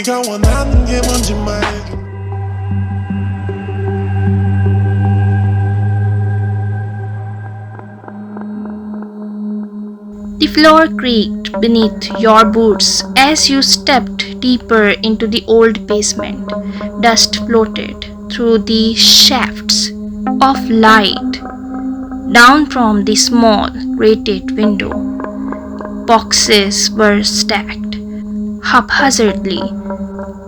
네가 원하는 게 뭔지 말해. The floor creaked beneath your boots as you stepped deeper into the old basement. Dust floated through the shafts of light down from the small grated window. Boxes were stacked haphazardly,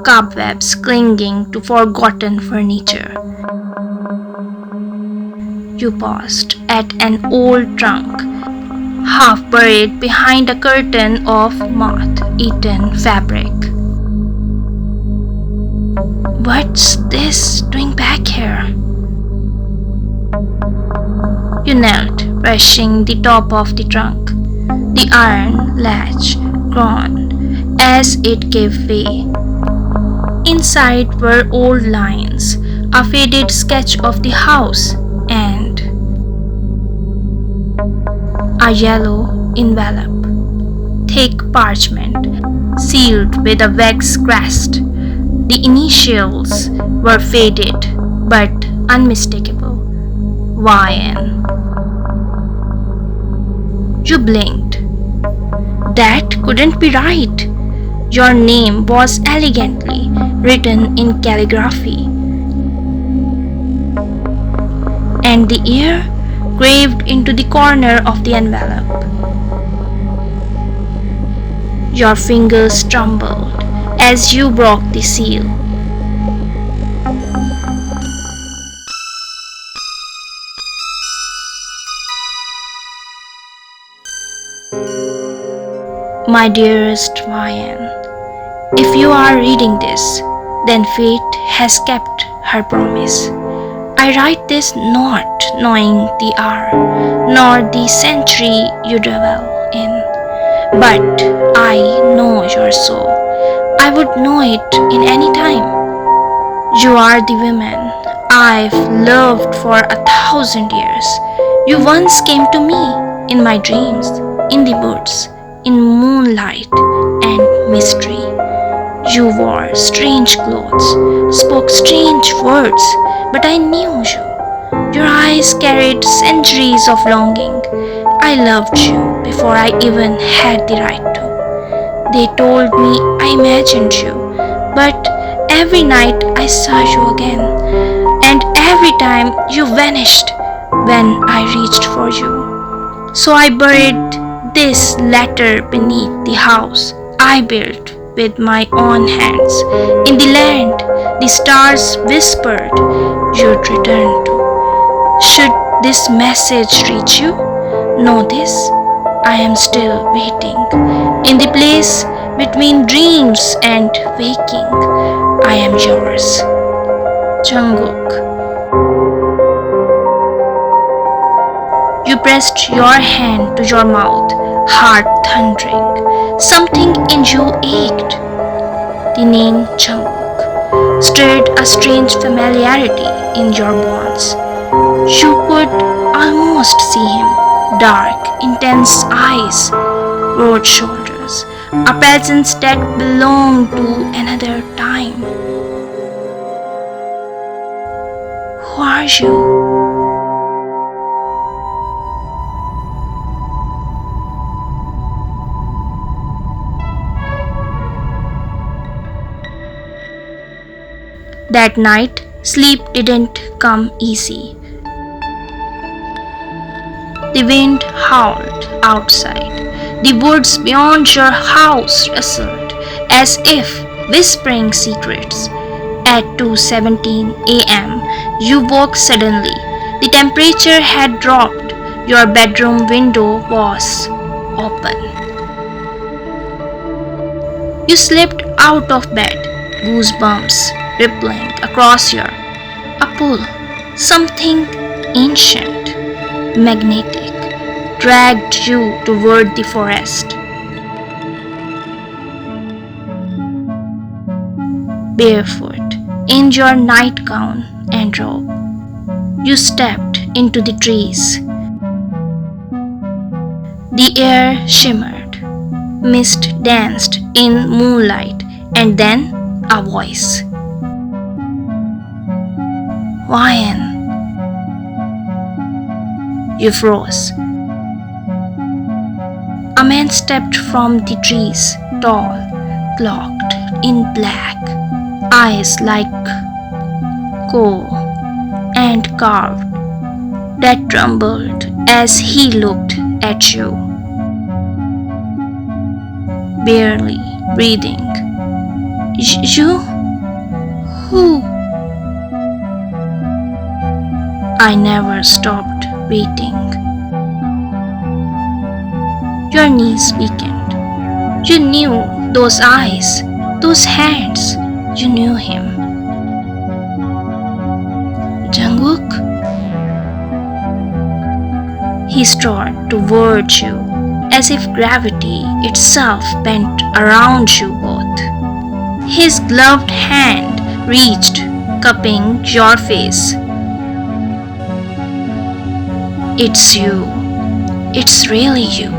cobwebs clinging to forgotten furniture. You paused at an old trunk, half buried behind a curtain of moth-eaten fabric. What's this doing back here? You knelt, brushing the top of the trunk. The iron latch groaned as it gave way. Inside were old lines, a faded sketch of the house, and a yellow envelope, thick parchment, sealed with a wax crest. The initials were faded but unmistakable. YN. You blinked. That couldn't be right. Your name was elegantly written in calligraphy, and the ear graved into the corner of the envelope. Your fingers trembled as you broke the seal. My dearest YN, if you are reading this, then fate has kept her promise. I write this not knowing the hour, nor the century you dwell in, but I know your soul. I would know it in any time. You are the woman I've loved for 1,000 years. You once came to me in my dreams, in the woods, in moonlight and mystery. You wore strange clothes, spoke strange words, but I knew you. Your eyes carried centuries of longing. I loved you before I even had the right to. They told me I imagined you, but every night I saw you again, and every time you vanished when I reached for you. So I buried this letter beneath the house I built with my own hands. In the land the stars whispered you'd return to. Should this message reach you, know this: I am still waiting. In the place between dreams and waking, I am yours. Jungkook. You pressed your hand to your mouth, heart thundering. Something in you ached. The name Jungkook stirred a strange familiarity in your bones. You could almost see him, dark, intense eyes, broad shoulders, a presence that belonged to another time. Who are you? That night, sleep didn't come easy. The wind howled outside. The woods beyond your house rustled as if whispering secrets. At 2:17 a.m., you woke suddenly. The temperature had dropped. Your bedroom window was open. You slipped out of bed, goosebumps rippling across your a pull. Something ancient, magnetic, dragged you toward the forest. Barefoot, in your nightgown and robe, you stepped into the trees. The air shimmered, mist danced in moonlight, and then A voice. Ryan. You froze. A man stepped from the trees, tall, cloaked in black, eyes like coal, and carved, that trembled as he looked at you. Barely breathing. You? Who? I never stopped waiting. Your knees weakened. You knew those eyes, those hands. You knew him. Jungkook? He strode towards you as if gravity itself bent around you both. His gloved hand reached, cupping your face. It's you. It's really you.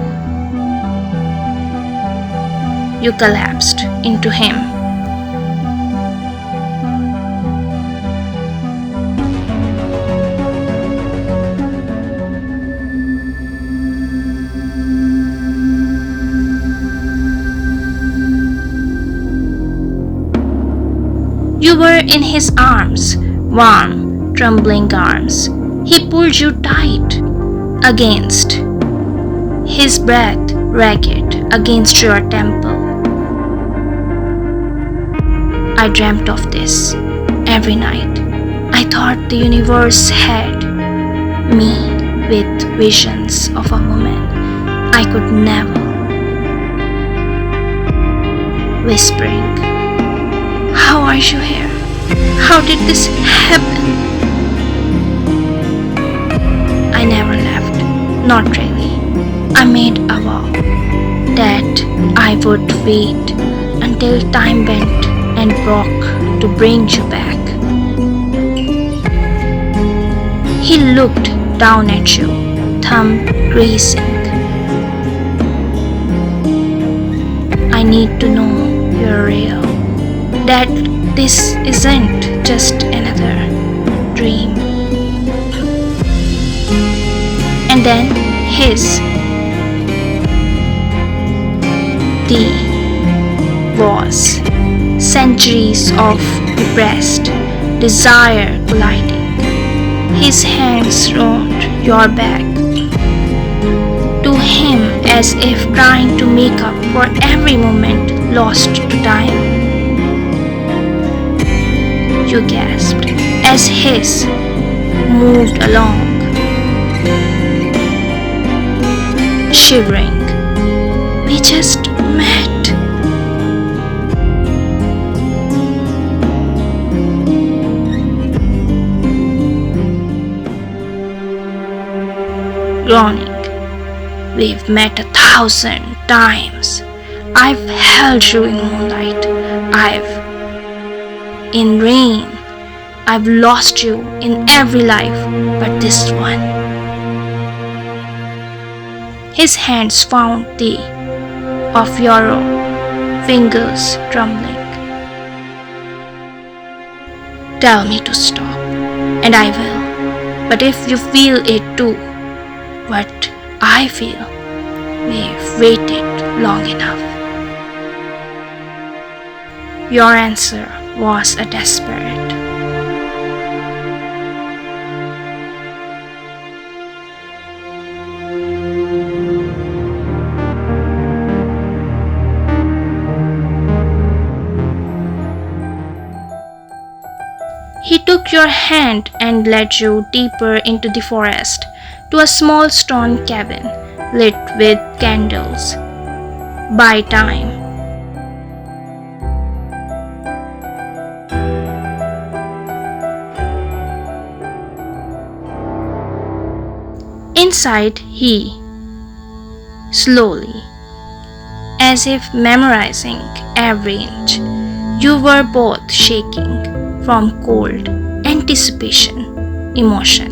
You collapsed into him. You were in his arms, warm, trembling arms. He pulled you tight against, his breath ragged against your temple. I dreamt of this every night. I thought the universe had me with visions of a woman I could never. Whispering, how are you here? How did this happen? I never left, not really. I made a vow that I would wait until time bent and broke to bring you back. He looked down at you, thumb grazing. I need to know you're real, that this isn't just another dream. And then was centuries of repressed desire colliding. His hands round your back, to him as if trying to make up for every moment lost to time. You gasped as his moved along, shivering. We just met. Groaning. We've met 1,000 times. I've held you in moonlight. In rain. I've lost you in every life but this one. His hands found the of your fingers trembling. Tell me to stop, and I will. But if you feel it too, what I feel, we've waited long enough. Your answer was a desperate. He took your hand and led you deeper into the forest, to a small stone cabin lit with candles. By time. Inside he, slowly, as if memorizing every inch, you were both shaking from cold anticipation, emotion.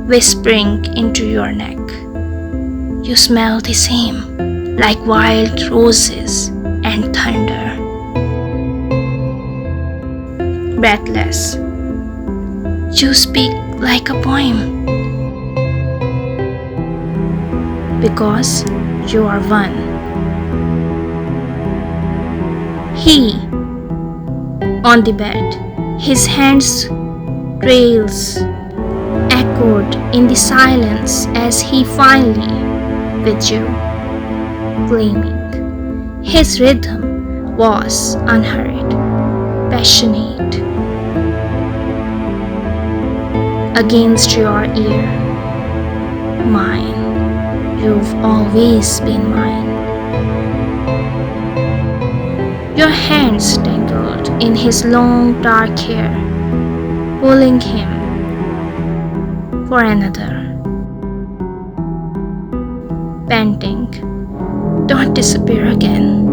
Whispering into your neck. You smell the same, like wild roses and thunder. Breathless, you speak like a poem, because you are one. He, on the bed, his hands trails echoed in the silence as he finally withdrew, claiming his rhythm was unhurried, passionate. Against your ear, mine, you've always been mine. Your hands tangled in his long dark hair, pulling him for another. Panting, don't disappear again.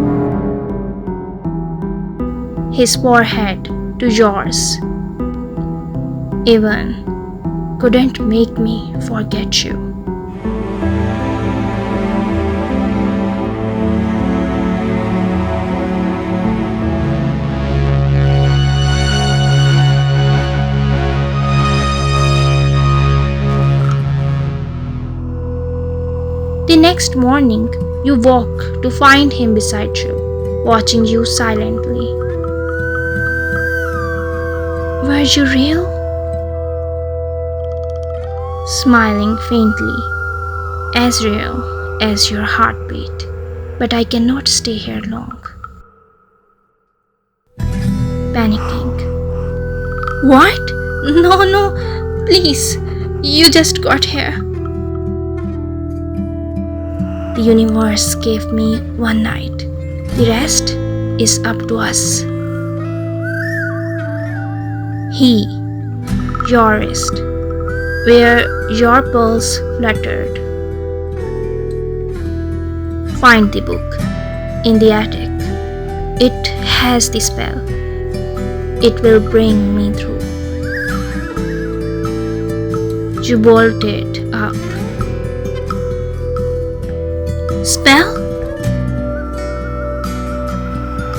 His forehead to yours, even couldn't make me forget you. The next morning, you woke to find him beside you, watching you silently. Were you real? Smiling faintly, as real as your heartbeat, but I cannot stay here long. Panicking. What? No, please, you just got here. The universe gave me one night. The rest is up to us. He, your wrist, where your pulse fluttered. Find the book in the attic. It has the spell. It will bring me through. You bolted up. Spell?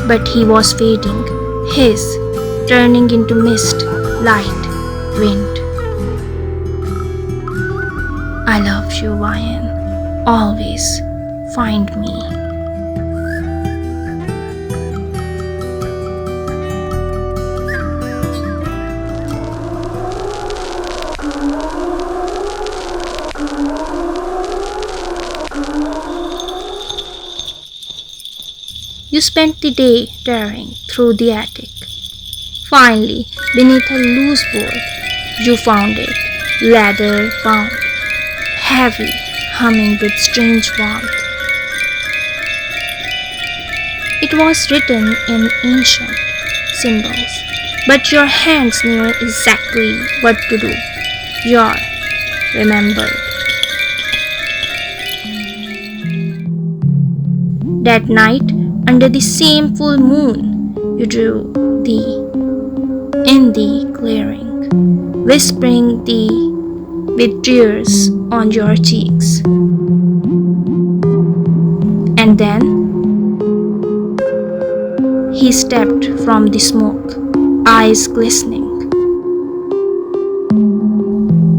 But he was fading, his turning into mist, light, wind. I love you, Ryan. Always find me. You spent the day tearing through the attic. Finally, beneath a loose board, you found it, leather bound, heavy, humming with strange warmth. It was written in ancient symbols, but your hands knew exactly what to do. Your remembered. That night, under the same full moon, you drew thee in the clearing, whispering thee with tears on your cheeks. And then he stepped from the smoke, eyes glistening,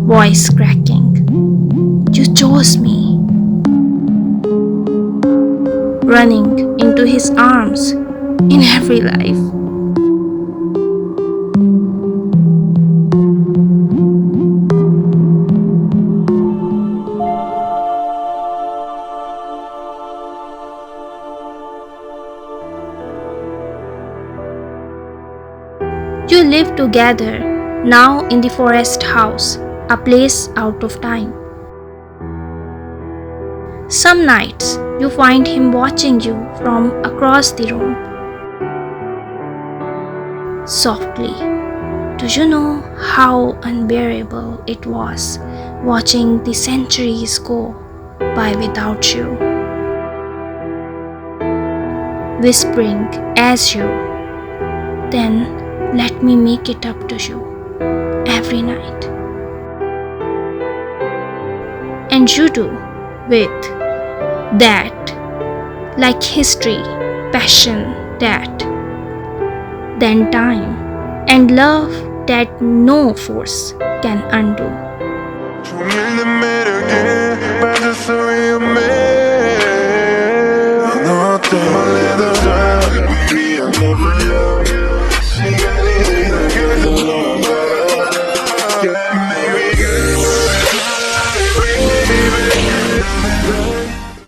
voice cracking. You chose me. Running into his arms in every life. You live together now in the forest house, a place out of time. Some nights you find him watching you from across the room. Softly, do you know how unbearable it was watching the centuries go by without you? Whispering as you, then let me make it up to you every night. And you do with that, like history, passion that than time, and love that no force can undo. Promettez